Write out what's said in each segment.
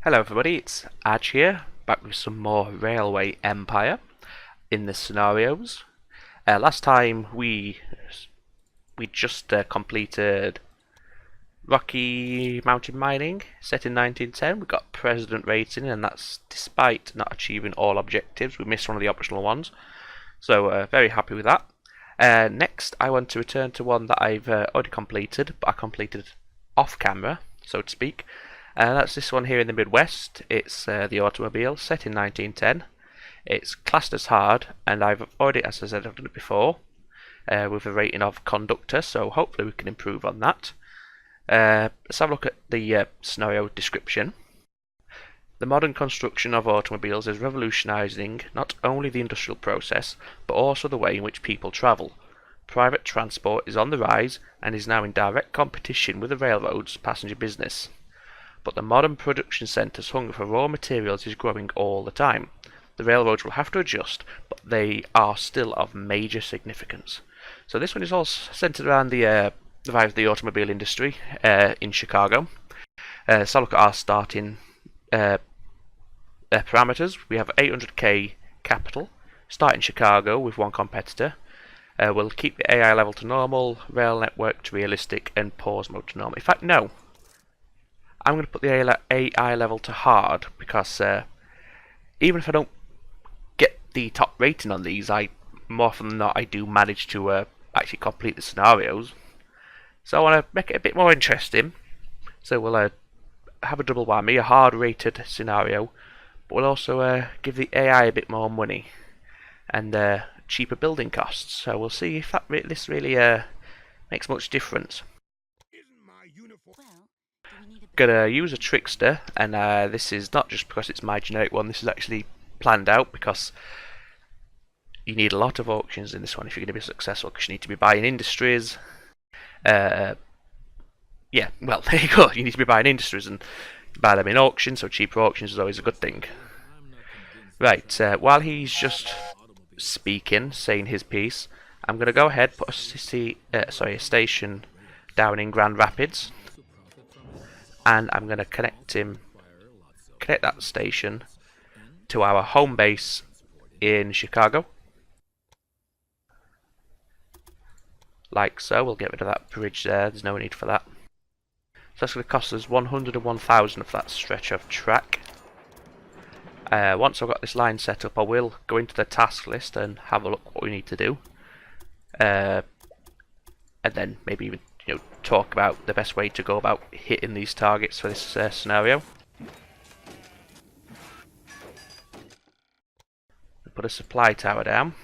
Hello everybody, it's Aj here, back with some more Railway Empire in the scenarios. Last time we just completed Rocky Mountain Mining, set in 1910. We got President rating, and that's despite not achieving all objectives. We missed one of the optional ones, so very happy with that. Next, I want to return to one that I've already completed, but I completed off camera, so to speak. That's this one here in the Midwest. It's the automobile, set in 1910. It's classed as hard, and I've already, as I said, I've done it before with a rating of conductor, so hopefully we can improve on that. Let's have a look at the scenario description. The modern construction of automobiles is revolutionising not only the industrial process, but also the way in which people travel. Private transport is on the rise and is now in direct competition with the railroads' passenger business. But the modern production centre's hunger for raw materials is growing all the time. The railroads will have to adjust, but they are still of major significance. So this one is all centred around the revive of the automobile industry in Chicago. So look at our starting parameters. We have 800k capital, start in Chicago with one competitor. We'll keep the AI level to normal, rail network to realistic, and pause mode to normal. In fact, no. I'm going to put the AI level to hard because even if I don't get the top rating on these, more often than not I do manage to actually complete the scenarios. So I want to make it a bit more interesting. So we'll have a double whammy, a hard rated scenario, but we'll also give the AI a bit more money and cheaper building costs. So we'll see if this really makes much difference. Gonna use a trickster, and this is not just because it's my generic one. This is actually planned out because you need a lot of auctions in this one if you're going to be successful, because you need to be buying industries. Yeah, well, there you go. You need to be buying industries and buy them in auctions, so cheaper auctions is always a good thing. Right, while he's just speaking, saying his piece, I'm going to go ahead put a station down in Grand Rapids. And I'm going to connect that station to our home base in Chicago. Like so. We'll get rid of that bridge there, there's no need for that. So that's going to cost us 101,000 for that stretch of track. Once I've got this line set up, I will go into the task list and have a look what we need to do. And then maybe even talk about the best way to go about hitting these targets for this scenario. Put a supply tower down.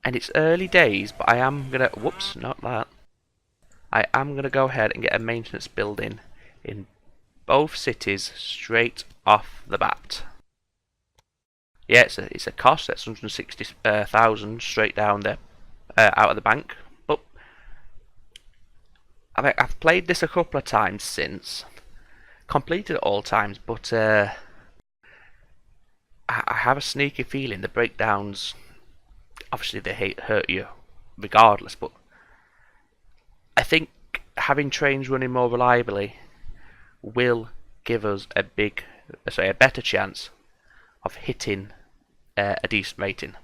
And it's early days, but I am gonna, whoops, not that. I am gonna go ahead and get a maintenance building in both cities straight off the bat. Yeah, it's a cost. That's 160,000 straight down there. Out of the bank, but I've played this a couple of times since, completed it all times, but I have a sneaky feeling the breakdowns, obviously they hurt you regardless, but I think having trains running more reliably will give us a better chance of hitting a decent rating.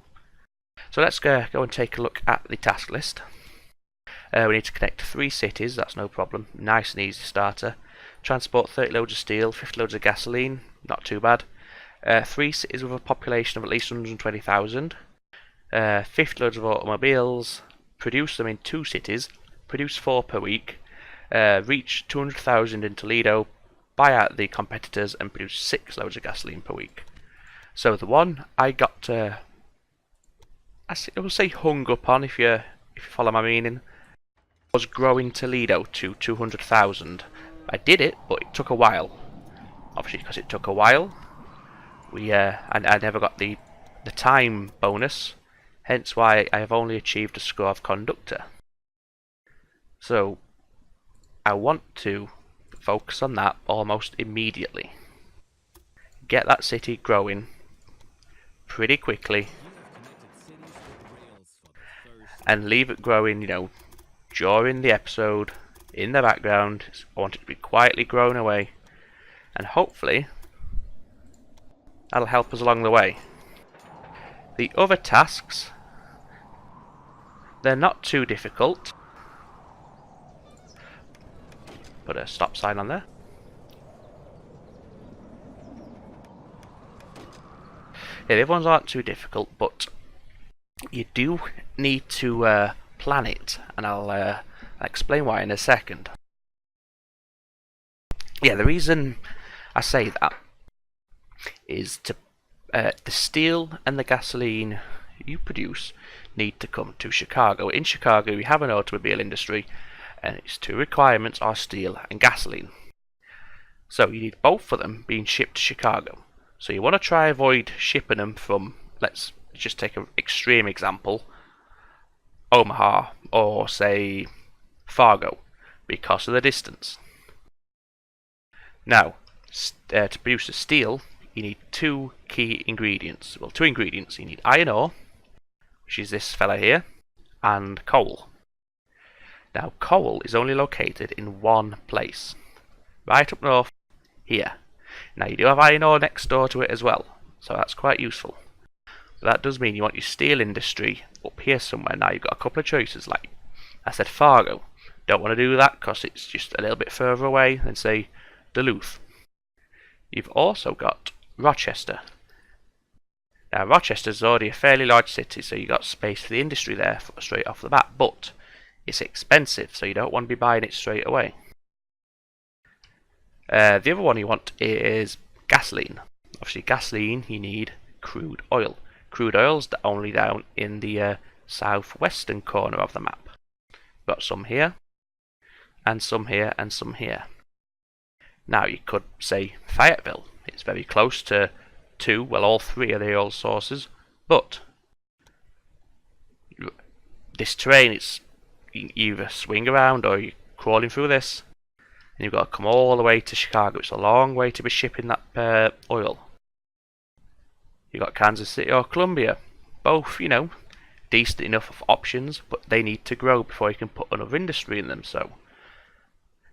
So let's go and take a look at the task list. We need to connect 3 cities, that's no problem, nice and easy starter. Transport 30 loads of steel, 50 loads of gasoline, not too bad. 3 cities with a population of at least 120,000. 50 loads of automobiles, produce them in 2 cities, produce 4 per week. Reach 200,000 in Toledo, buy out the competitors and produce 6 loads of gasoline per week. So the one I got I will say hung up on, if you follow my meaning, was growing Toledo to 200,000. I did it, but it took a while. Obviously, because it took a while, and I never got the time bonus. Hence why I have only achieved a score of conductor. So I want to focus on that almost immediately. Get that city growing pretty quickly. And leave it growing, during the episode in the background. I want it to be quietly growing away, and hopefully that'll help us along the way. The other tasks, they're not too difficult. Put a stop sign on there. Yeah, the other ones aren't too difficult, but you do need to plan it, and I'll explain why in a second. Yeah, the reason I say that is the steel and the gasoline you produce need to come to Chicago. In Chicago, we have an automobile industry, and its two requirements are steel and gasoline. So you need both of them being shipped to Chicago. So you want to try avoid shipping them from, let's just take an extreme example, Omaha or say Fargo, because of the distance. Now, to produce the steel, you need two key ingredients. Well, two ingredients. You need iron ore, which is this fella here, and coal. Now, coal is only located in one place, right up north here. Now, you do have iron ore next door to it as well, so that's quite useful. But that does mean you want your steel industry up here somewhere. Now, you've got a couple of choices, like I said, Fargo. Don't want to do that because it's just a little bit further away than, say, Duluth. You've also got Rochester. Now, Rochester's already a fairly large city, so you've got space for the industry there straight off the bat, but it's expensive, so you don't want to be buying it straight away. The other one you want is gasoline. Obviously, gasoline, you need crude oil. Crude oil's only down in the southwestern corner of the map. We've got some here, and some here, and some here. Now, you could say Fayetteville. It's very close to all three of the oil sources, but this terrain, you either swing around or you're crawling through this, and you've got to come all the way to Chicago. It's a long way to be shipping that oil. You've got Kansas City or Columbia. Both, decent enough of options, but they need to grow before you can put another industry in them. So,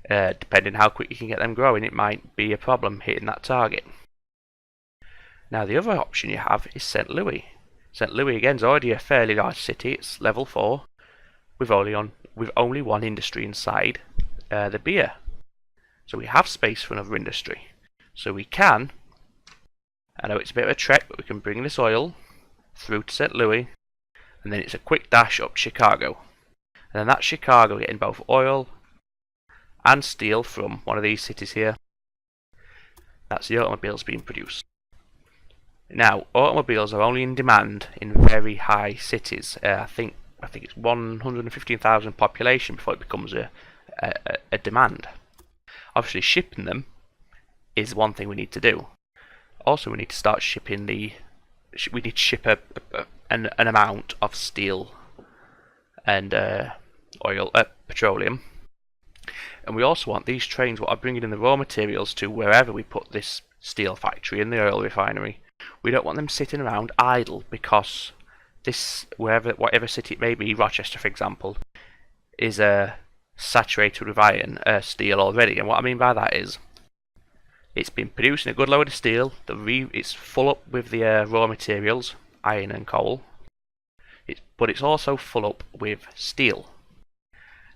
depending how quick you can get them growing, it might be a problem hitting that target. Now, the other option you have is St. Louis. St. Louis, again, is already a fairly large city. It's level 4. With only one industry inside, the beer. So we have space for another industry. So we can, I know it's a bit of a trek, but we can bring this oil through to St. Louis, and then it's a quick dash up Chicago. And then that's Chicago getting both oil and steel from one of these cities here. That's the automobiles being produced. Now, automobiles are only in demand in very high cities. I think it's 115,000 population before it becomes a demand. Obviously, shipping them is one thing we need to do. Also, we need to start shipping we need to ship an amount of steel and petroleum. And we also want these trains what are bringing in the raw materials to wherever we put this steel factory and the oil refinery. We don't want them sitting around idle, because this, whatever city it may be, Rochester for example, is saturated with iron, steel already. And what I mean by that is, it's been producing a good load of steel, it's full up with the raw materials, iron and coal, but it's also full up with steel.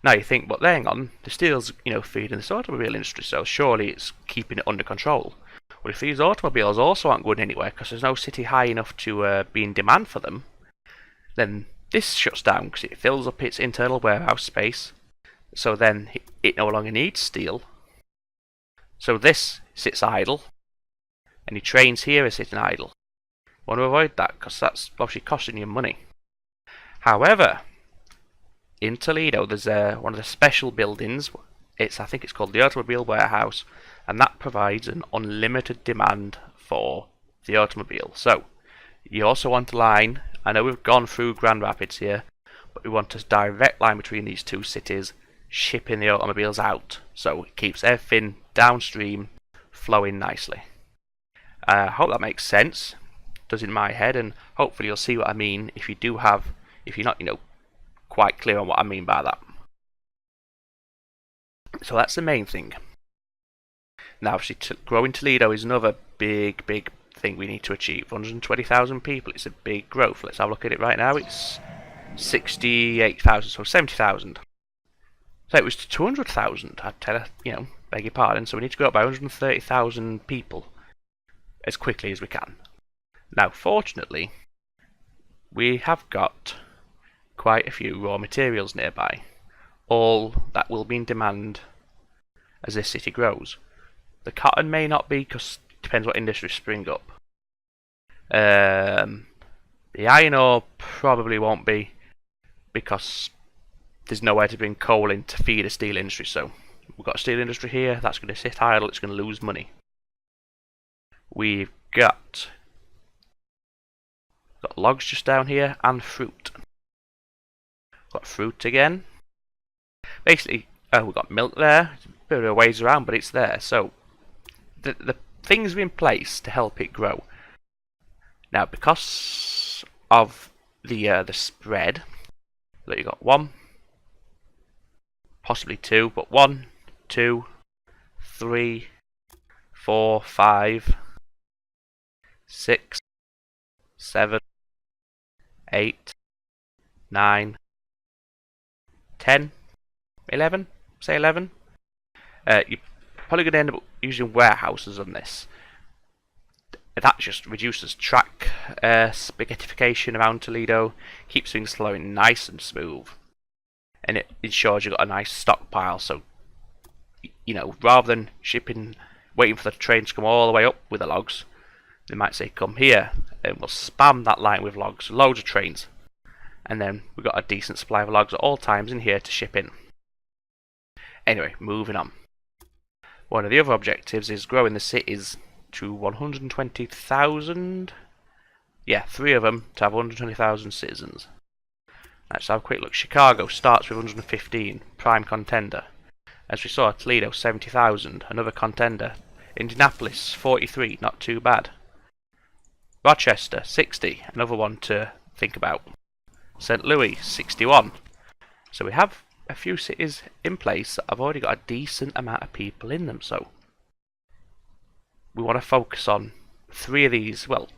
Now you think, but hang on, the steel's feeding the automobile industry, so surely it's keeping it under control. Well, if these automobiles also aren't going anywhere because there's no city high enough to be in demand for them, then this shuts down because it fills up its internal warehouse space. So then it no longer needs steel. So this sits idle, and your trains here are sitting idle. Want to avoid that because that's obviously costing you money. However, in Toledo there's one of the special buildings. I think it's called the Automobile Warehouse, and that provides an unlimited demand for the automobile. So you also want a line. I know we've gone through Grand Rapids here, but we want a direct line between these two cities, shipping the automobiles out, so it keeps everything downstream flowing nicely. I hope that makes sense. Does in my head, and hopefully you'll see what I mean if you're not quite clear on what I mean by that. So that's the main thing. Now, obviously, growing Toledo is another big thing we need to achieve. 120,000 people. It's a big growth. Let's have a look at it right now. It's 68,000, so 70,000. So it was to 200,000. I'd tell her, beg your pardon. So we need to go up by 130,000 people as quickly as we can. Now, fortunately, we have got quite a few raw materials nearby. All that will be in demand as this city grows. The cotton may not be, because it depends what industries spring up. The iron ore probably won't be, because there's nowhere to bring coal in to feed a steel industry. So we've got a steel industry here, that's going to sit idle, it's going to lose money. We've got logs just down here, and fruit. Got fruit again. Basically, we've got milk there. It's a bit of a ways around, but it's there. So the things are in place to help it grow. Now, because of the spread, look, you got 1, possibly 2, but 1, 2, 3, 4, 5, 6, 7, 8, 9, 10, 11. Say 11. You're probably going to end up using warehouses on this. That just reduces track spaghettification around Toledo, keeps things flowing nice and smooth, and it ensures you've got a nice stockpile. So, rather than waiting for the train to come all the way up with the logs, they might say, come here, and we'll spam that line with logs, loads of trains, and then we've got a decent supply of logs at all times in here to ship in. Anyway, moving on. One of the other objectives is growing the cities to 120,000. Yeah, 3 of them to have 120,000 citizens. Let's have a quick look. Chicago starts with 115, prime contender. As we saw, Toledo 70,000, another contender. Indianapolis 43, not too bad. Rochester 60, another one to think about. St. Louis 61. So we have a few cities in place that have already got a decent amount of people in them. So we want to focus on 3 of these. Well,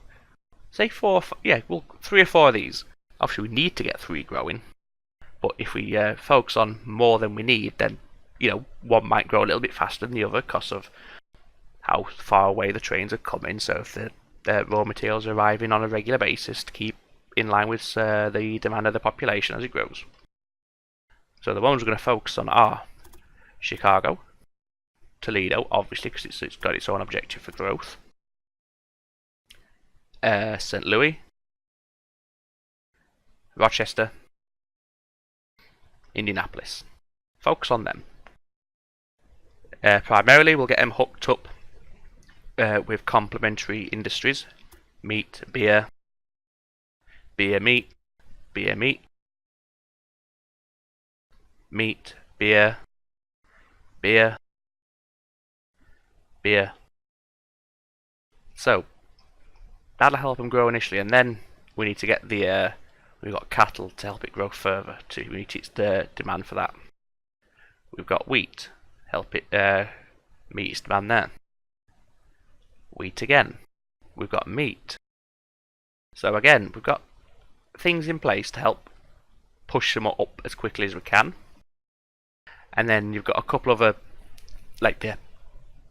say 4. Yeah, well, 3 or 4 of these. Obviously, we need to get 3 growing. But if we focus on more than we need, then one might grow a little bit faster than the other because of how far away the trains are coming. So if the raw materials are arriving on a regular basis to keep in line with the demand of the population as it grows. So the ones we're going to focus on are Chicago, Toledo, obviously, because it's got its own objective for growth. St. Louis, Rochester, Indianapolis. Focus on them. Primarily, we'll get them hooked up with complementary industries: meat, beer, meat, meat, meat, beer, beer. So that'll help them grow initially, and then we need to get we've got cattle to help it grow further. We need its demand for that. We've got wheat, help it meet its demand there. Wheat again. We've got meat. So again, we've got things in place to help push them up as quickly as we can. And then you've got a couple of like the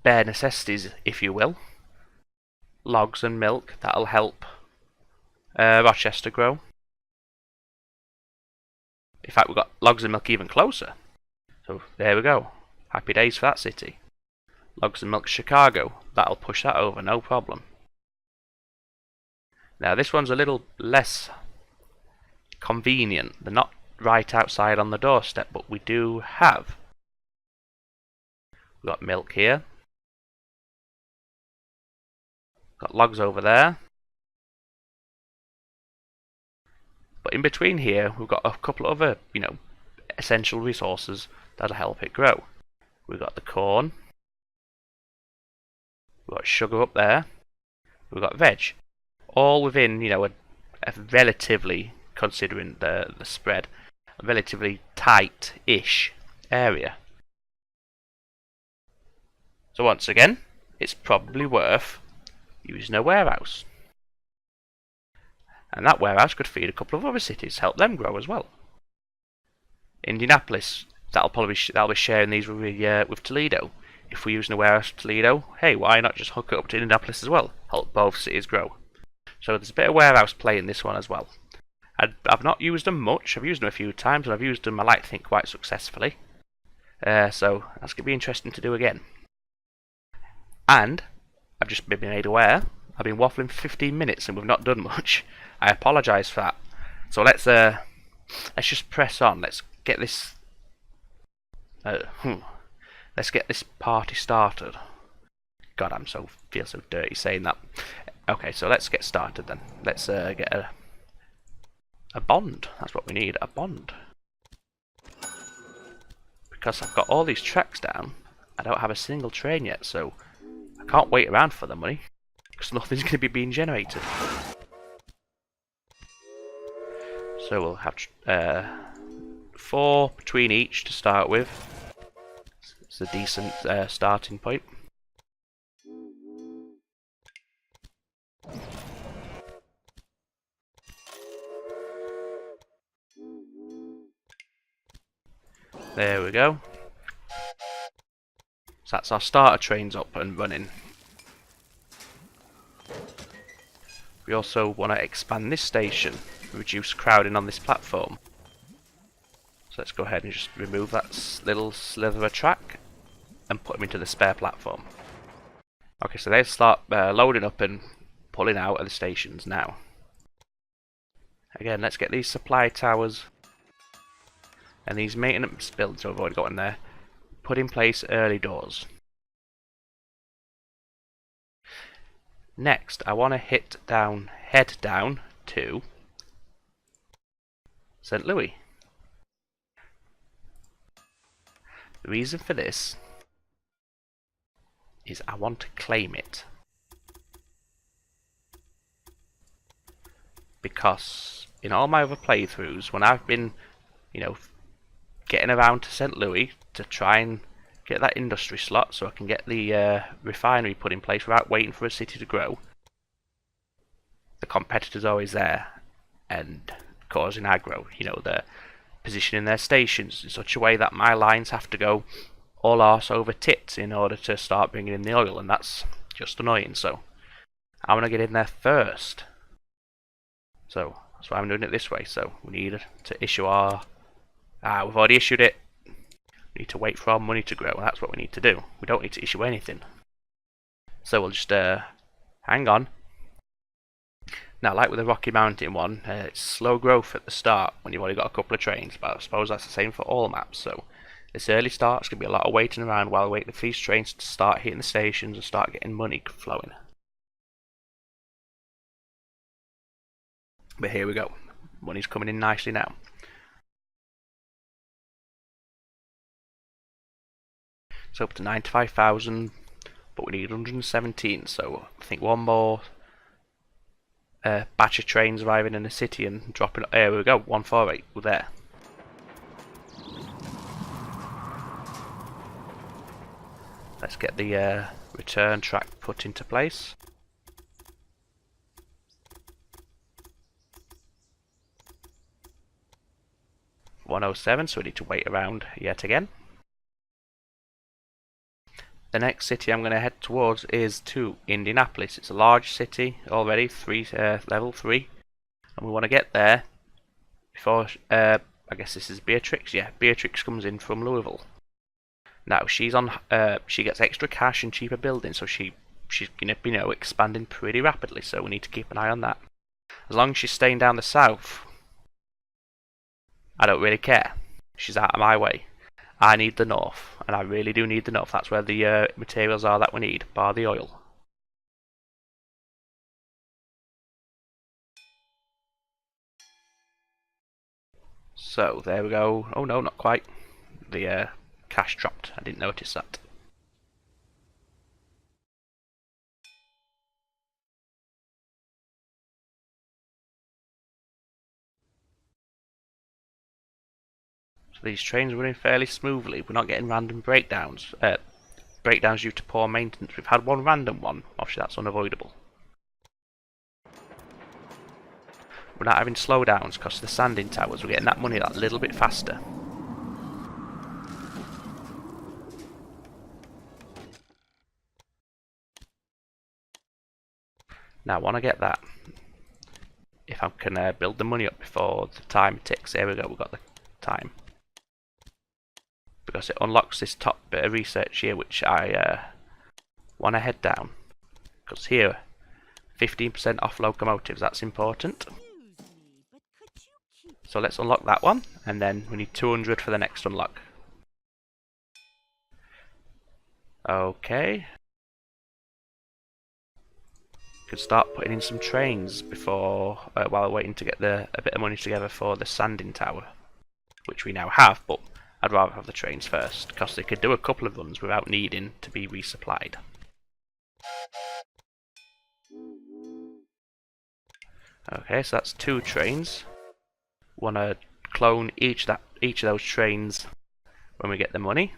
bare necessities, if you will. Logs and milk, that'll help Rochester grow. In fact, we've got logs and milk even closer. So there we go. Happy days for that city. Logs and milk Chicago, that'll push that over, no problem. Now this one's a little less convenient. They're not right outside on the doorstep, but we do have. We've got milk here. Got logs over there. But in between here, we've got a couple of other, essential resources that'll help it grow. We've got the corn. We've got sugar up there. We've got veg. All within, a relatively, considering the spread, a relatively tight-ish area. So once again, it's probably worth using a warehouse. And that warehouse could feed a couple of other cities, help them grow as well. Indianapolis, that'll be sharing these with Toledo. If we're using a warehouse for Toledo, hey, why not just hook it up to Indianapolis as well? Help both cities grow. So there's a bit of warehouse play in this one as well. I've not used them much. I've used them a few times, and I've used them, I like to think, quite successfully. So that's going to be interesting to do again. And I've just been made aware I've been waffling for 15 minutes and we've not done much. I apologise for that. So let's just press on. Let's get this party started. God, feel so dirty saying that. Okay, so let's get started then. Let's get a bond. That's what we need, a bond. Because I've got all these tracks down, I don't have a single train yet, so I can't wait around for the money, because nothing's going to be being generated. So we'll have 4 between each to start with. It's a decent starting point. There we go. So that's our starter trains up and running. We also want to expand this station, reduce crowding on this platform. So let's go ahead and just remove that little slither of track and put them into the spare platform. Okay, so they start loading up and pulling out of the stations now. Again, let's get these supply towers and these maintenance buildings we've already got in there put in place early doors. Next, I want to head down to St. Louis. The reason for this is I want to claim it. Because in all my other playthroughs, when I've been, getting around to St. Louis to try and get that industry slot so I can get the refinery put in place without waiting for a city to grow, the competitor's always there and causing aggro. They're positioning their stations in such a way that my lines have to go all arse over tits in order to start bringing in the oil, and that's just annoying. So I want to get in there first. So that's why I'm doing it this way. So we need to issue our... we've already issued it. We need to wait for our money to grow, and that's what we need to do. We don't need to issue anything. So we'll just hang on. Now, like with the Rocky Mountain one, it's slow growth at the start when you've only got a couple of trains, but I suppose that's the same for all maps. So this early start's going to be a lot of waiting around while we wait for these trains to start hitting the stations and start getting money flowing. But here we go. Money's coming in nicely now. It's up to 95,000, but we need 117, so I think one more batch of trains arriving in the city and dropping... There we go, 148, we're there. Let's get the return track put into place. .107, so we need to wait around yet again. The next city I'm going to head towards is to Indianapolis. It's a large city already, level 3, and we want to get there before, I guess this is Beatrix. Yeah, Beatrix comes in from Louisville. Now she's on, she gets extra cash and cheaper buildings, so she's going to be expanding pretty rapidly. So we need to keep an eye on that. As long as she's staying down the south, I don't really care. She's out of my way. I need the north, and I really do need the north. That's where the materials are that we need, bar the oil. So, there we go. Oh no, not quite. The cash dropped. I didn't notice that. So these trains are running fairly smoothly. We're not getting random breakdowns. breakdowns due to poor maintenance. We've had one random one. Obviously, that's unavoidable. We're not having slowdowns because of the sanding towers. We're getting that money that little bit faster. Now, I want to get that. If I can build the money up before the time ticks. There we go, we've got the time. Because it unlocks this top bit of research here, which I want to head down. Because here, 15% off locomotives, that's important. So let's unlock that one, and then we need 200 for the next unlock. Okay. Could start putting in some trains before, while waiting to get a bit of money together for the sanding tower, which we now have, but I'd rather have the trains first, because they could do a couple of runs without needing to be resupplied. Okay, so that's 2 trains. Want to clone each of those trains when we get the money.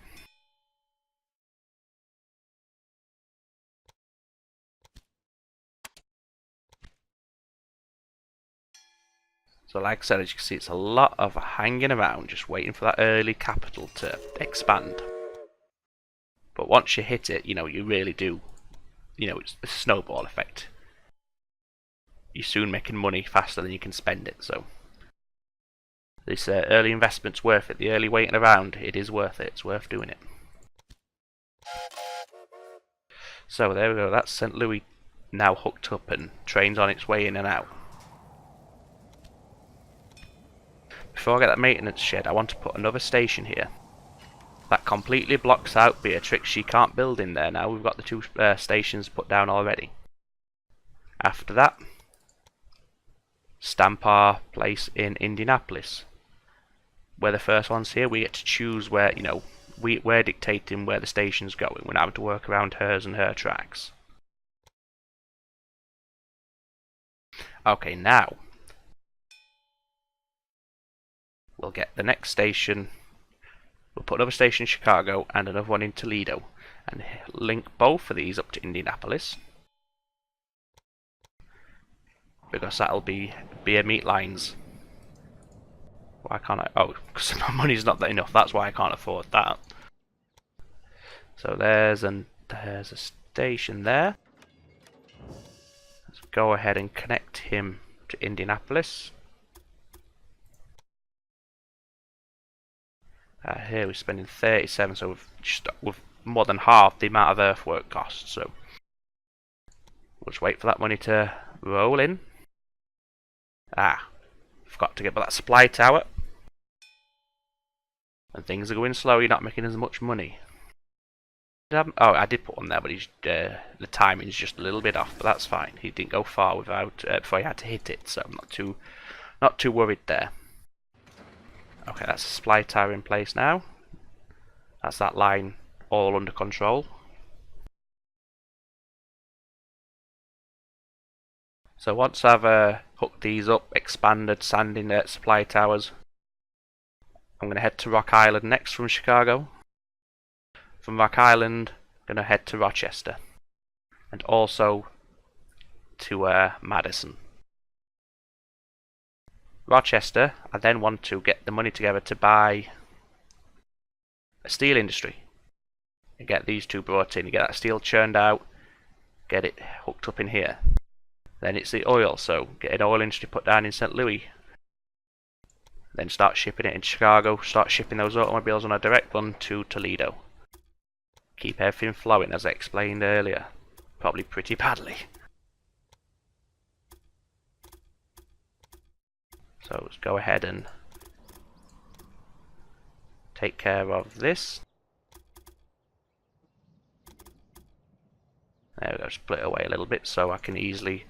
So like I said, as you can see, it's a lot of hanging around, just waiting for that early capital to expand. But once you hit it, you really do, it's the snowball effect. You're soon making money faster than you can spend it, so this early investment's worth it. The early waiting around, it is worth it. It's worth doing it. So there we go, that's St. Louis now hooked up and trains on its way in and out. Before I get that maintenance shed, I want to put another station here. That completely blocks out Beatrix. She can't build in there now. We've got the 2 stations put down already. After that, stamp our place in Indianapolis. We're the first ones here. We get to choose where, we're dictating where the station's going. We're not having to work around hers and her tracks. Okay, now we'll get the next station. We'll put another station in Chicago and another one in Toledo, and link both of these up to Indianapolis, because that'll be beer meat lines. Why can't I? Oh, because my money's not enough. That's why I can't afford that. So there's a station there. Let's go ahead and connect him to Indianapolis. Here we're spending 37, so we've more than half the amount of earthwork costs. So we'll just wait for that money to roll in. Forgot to get by that supply tower. And things are going slow. You're not making as much money. Oh, I did put one there, but the timing's just a little bit off. But that's fine. He didn't go far without before he had to hit it, so I'm not too worried there. Okay, that's the supply tower in place now. That's that line all under control. So once I've hooked these up, expanded, sanding supply towers, I'm going to head to Rock Island next from Chicago. From Rock Island, I'm going to head to Rochester. And also to Madison. Rochester, I then want to get the money together to buy a steel industry. And get these 2 brought in. You get that steel churned out, get it hooked up in here. Then it's the oil, so get an oil industry put down in St. Louis. Then start shipping it in Chicago, start shipping those automobiles on a direct run to Toledo. Keep everything flowing, as I explained earlier. Probably pretty badly. So let's go ahead and take care of this. There we go, split away a little bit so I can easily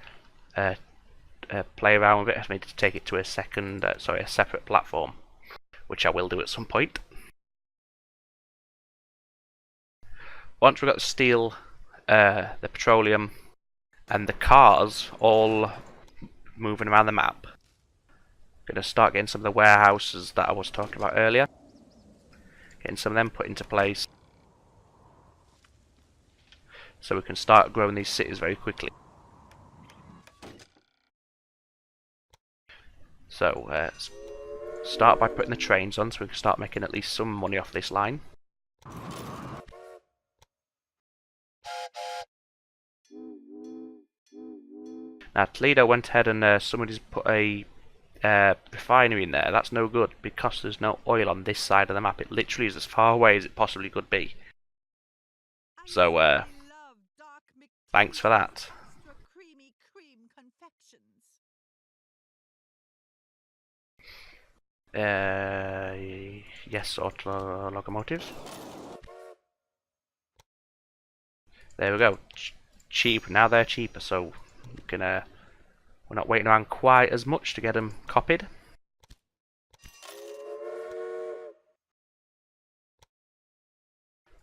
play around with it. I need to take it to a separate platform, which I will do at some point. Once we've got the steel, the petroleum, and the cars all moving around the map, I'm going to start getting some of the warehouses that I was talking about earlier. Getting some of them put into place. so we can start growing these cities very quickly. So start by putting the trains on so we can start making at least some money off this line. Now Toledo went ahead and somebody's put a refinery in there. That's no good because there's no oil on this side of the map. It literally is as far away as it possibly could be. So thanks for that. Yes, auto locomotives. There we go. Cheap. Now they're cheaper, so we can, we're not waiting around quite as much to get them copied.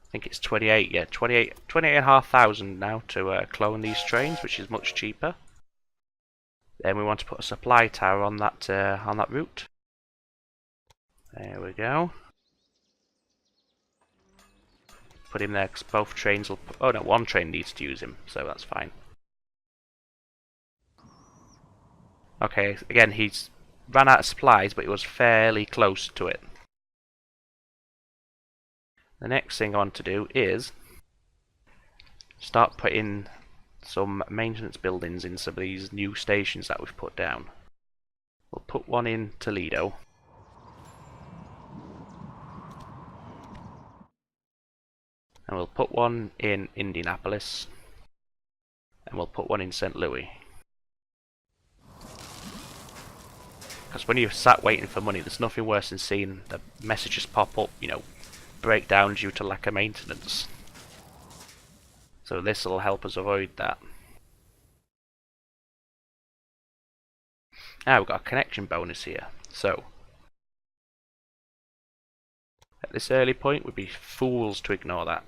I think it's 28, yeah, 28,500 now to clone these trains, which is much cheaper. Then we want to put a supply tower on that route. There we go. Put him there because both trains will. Oh no, one train needs to use him, so that's fine. Okay, again, he's ran out of supplies, but he was fairly close to it. The next thing I want to do is start putting some maintenance buildings in some of these new stations that we've put down. We'll put one in Toledo. And we'll put one in Indianapolis. And we'll put one in St. Louis. Because when you're sat waiting for money, there's nothing worse than seeing the messages pop up, you know, breakdown due to lack of maintenance. So this will help us avoid that. Now we've got a connection bonus here. So at this early point, we'd be fools to ignore that.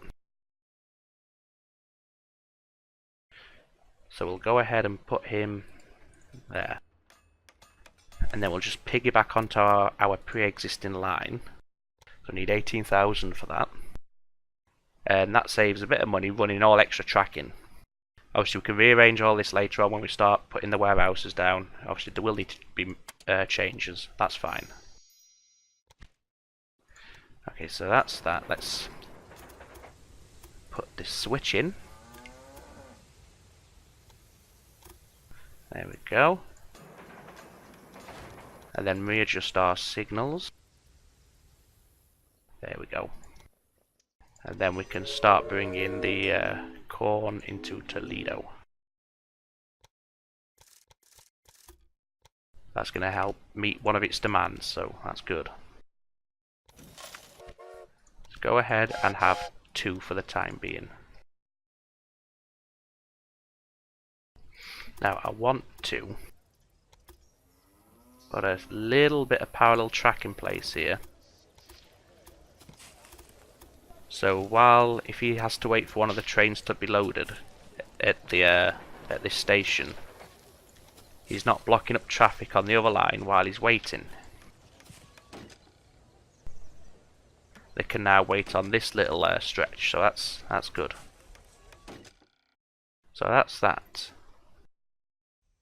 So we'll go ahead and put him there. And then we'll just piggyback onto our pre-existing line. So we need 18,000 for that. And that saves a bit of money running all extra tracking. Obviously we can rearrange all this later on when we start putting the warehouses down. Obviously there will need to be changes, that's fine. Okay, so that's that. Let's put this switch in. There we go. And then readjust our signals. There we go. And then we can start bringing the corn into Toledo. That's going to help meet one of its demands, so that's good. Let's go ahead and have 2 for the time being. Now I want to put a little bit of parallel track in place here. So while, if he has to wait for one of the trains to be loaded at this station, he's not blocking up traffic on the other line while he's waiting. They can now wait on this little stretch, so that's good. So that's that.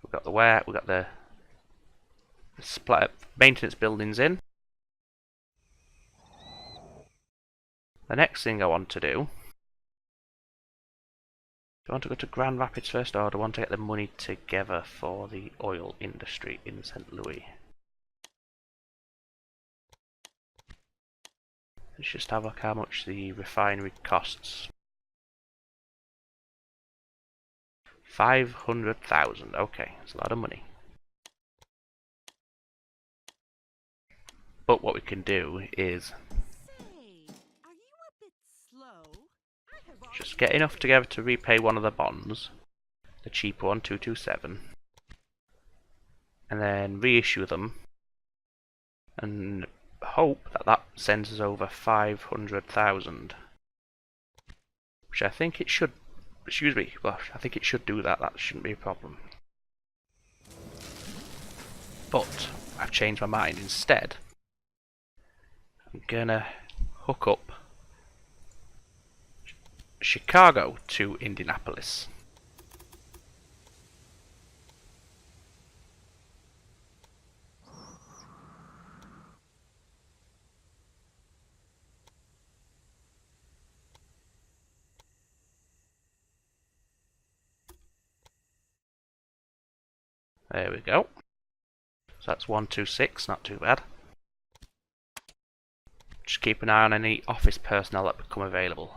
We've got the supply maintenance buildings in. The next thing I want to do I want to go to Grand Rapids first, or do I want to get the money together for the oil industry in St. Louis? Let's just have a look how much the refinery costs. 500,000. Okay, that's a lot of money. But what we can do is just get enough together to repay one of the bonds, the cheaper one, 227, and then reissue them, and hope that that sends us over 500,000, which I think it should. Excuse me, well, I think it should do that. That shouldn't be a problem. But I've changed my mind. Instead, I'm gonna hook up Chicago to Indianapolis. There we go. So that's 126, not too bad. Just keep an eye on any office personnel that become available.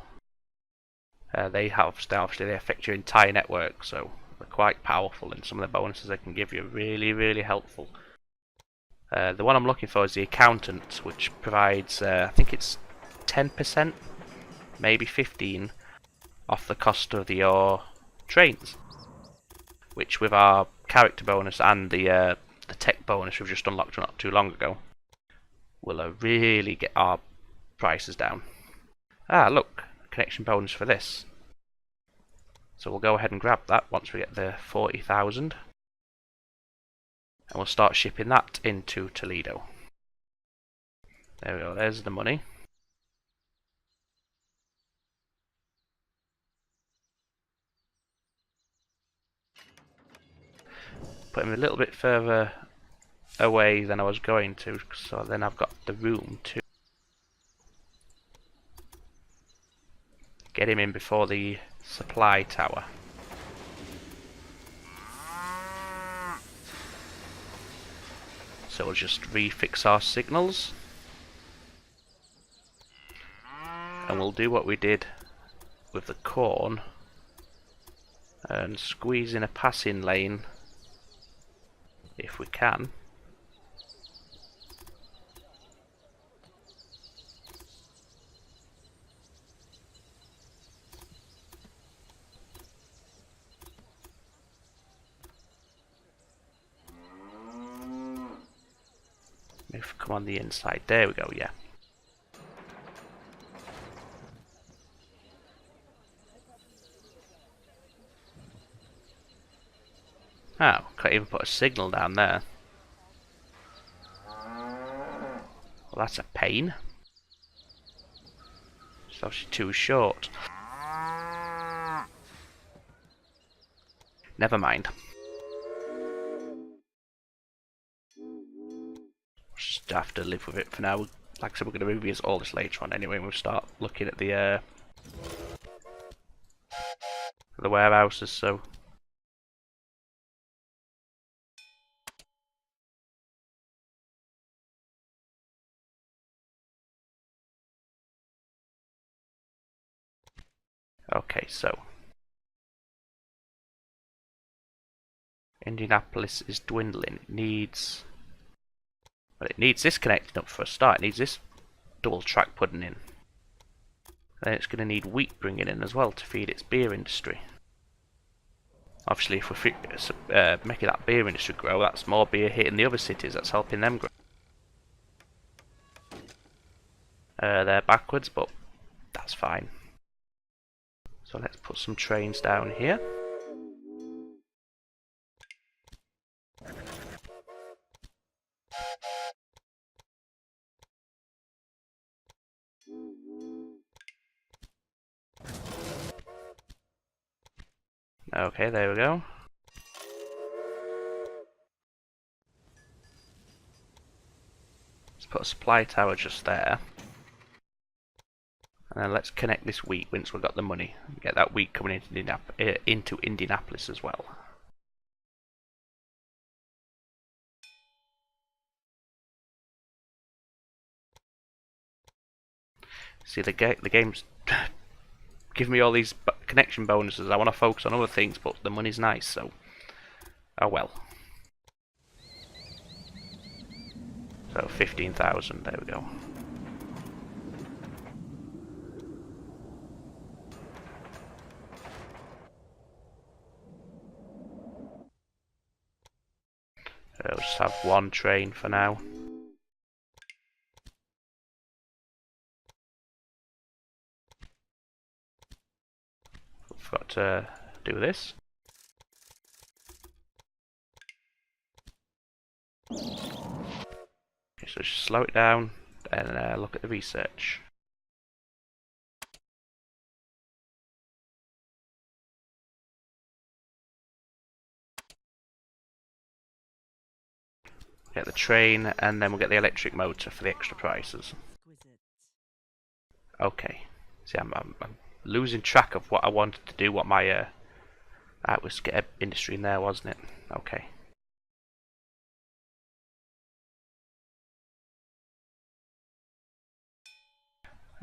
Obviously they affect your entire network, so they're quite powerful, and some of the bonuses they can give you are really, really helpful. The one I'm looking for is the accountant, which provides, I think it's 10%, maybe 15%, off the cost of your trains. Which, with our character bonus and the tech bonus we've just unlocked not too long ago, will really get our prices down. Ah, look, connection bonus for this. So we'll go ahead and grab that once we get the 40,000. And we'll start shipping that into Toledo. There we go, there's the money. Put him a little bit further away than I was going to, so then I've got the room to get him in before the supply tower. So we'll just refix our signals. And we'll do what we did with the corn and squeeze in a passing lane if we can. If we come on the inside, there we go, yeah. Oh, can't even put a signal down there. Well, that's a pain. It's obviously too short. Never mind. Just have to live with it for now. Like I said, we're going to revisit all this later on anyway, and we'll start looking at the warehouses, so... Okay, so... Indianapolis is dwindling. It needs... Well, it needs this connected up for a start. It needs this double track putting in. Then it's going to need wheat bringing in as well to feed its beer industry. Obviously, if we're making that beer industry grow, that's more beer hitting the other cities. That's helping them grow. They're backwards, but that's fine. So let's put some trains down here. Okay, there we go. Let's put a supply tower just there. And then let's connect this wheat once we've got the money. Get that wheat coming into Indianapolis as well. See, the game's giving me all these connection bonuses. I want to focus on other things, but the money's nice, so... Oh well. So 15,000, there we go. We'll just have one train for now. Forgot to do this. Okay, so just slow it down and look at the research. get the train, and then we'll get the electric motor for the extra prices. Okay. See, I'm losing track of what I wanted to do, what my that was get industry in there, wasn't it? Okay.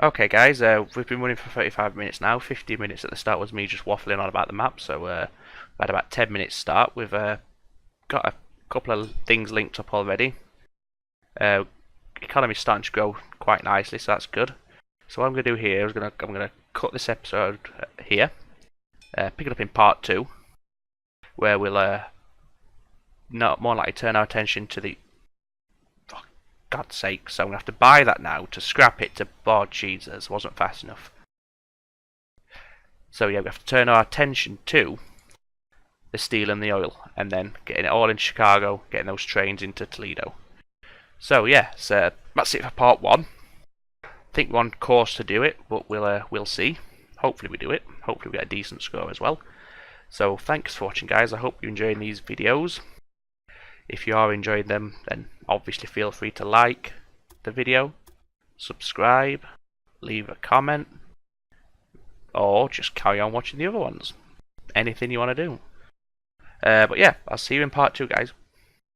Okay guys, we've been running for 35 minutes now. 15 minutes at the start was me just waffling on about the map, so we had about 10 minutes start. We've got a couple of things linked up already. Economy's starting to grow quite nicely, so that's good. So what I'm going to do here is I'm going to cut this episode here, pick it up in part 2, where we'll not more likely turn our attention to the... Oh, God's sake, so I'm going to have to buy that now to scrap it to... Oh, Jesus, wasn't fast enough. So yeah, we have to turn our attention to the steel and the oil, and then getting it all in Chicago, getting those trains into Toledo. So yeah, so that's it for part 1. I think we're on course to do it, but we'll see. Hopefully we do it. Hopefully we get a decent score as well. So thanks for watching, guys. I hope you're enjoying these videos. If you are enjoying them, then obviously feel free to like the video, subscribe, leave a comment, or just carry on watching the other ones. Anything you want to do. But yeah, I'll see you in part 2, guys.